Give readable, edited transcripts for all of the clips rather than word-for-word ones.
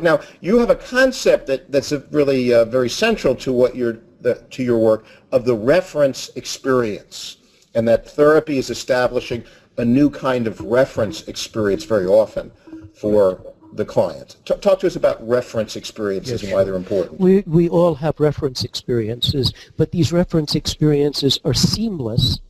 Now, you have a concept that's really very central to to your work of the reference experience, and that therapy is establishing a new kind of reference experience very often for the client. Talk to us about reference experiences and why they're important. We all have reference experiences, but these reference experiences are seamless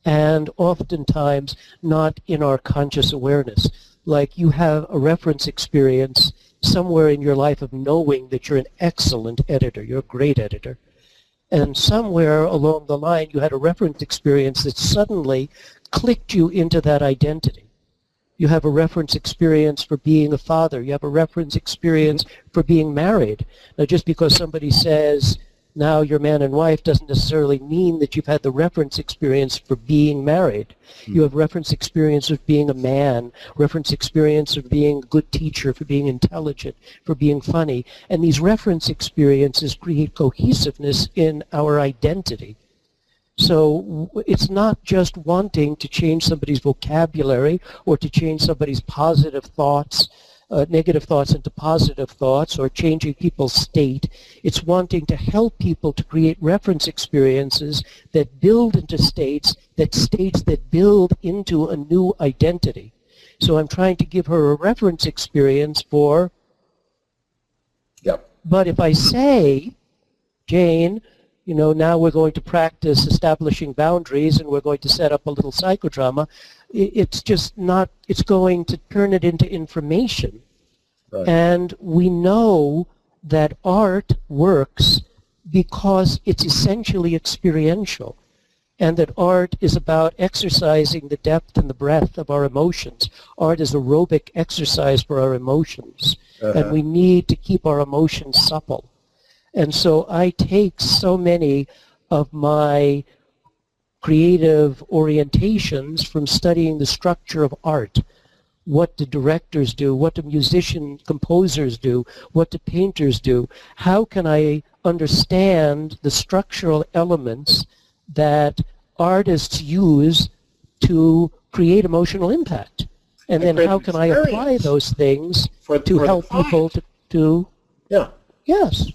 and oftentimes not in our conscious awareness. Like you have a reference experience somewhere in your life of knowing that you're an excellent editor, you're a great editor. And somewhere along the line you had a reference experience that suddenly clicked you into that identity. You have a reference experience for being a father. You have a reference experience for being married. Now, just because somebody says, now you're man and wife, doesn't necessarily mean that you've had the reference experience for being married. You have reference experience of being a man, reference experience of being a good teacher, for being intelligent, for being funny. And these reference experiences create cohesiveness in our identity. So it's not just wanting to change somebody's vocabulary or to change somebody's positive thoughts, negative thoughts into positive thoughts, or changing people's state. It's wanting to help people to create reference experiences that build into states that build into a new identity. So I'm trying to give her a reference experience for, but if I say, Jane, you know, now we're going to practice establishing boundaries and we're going to set up a little psychodrama, it's just not, it's going to turn it into information. Right. And we know that art works because it's essentially experiential, and that art is about exercising the depth and the breadth of our emotions. Art is aerobic exercise for our emotions, and we need to keep our emotions supple. And so I take so many of my creative orientations from studying the structure of art. What do directors do? What do composers do? What do painters do? How can I understand the structural elements that artists use to create emotional impact? And then how can I apply those things to help people to... Yeah. Yes.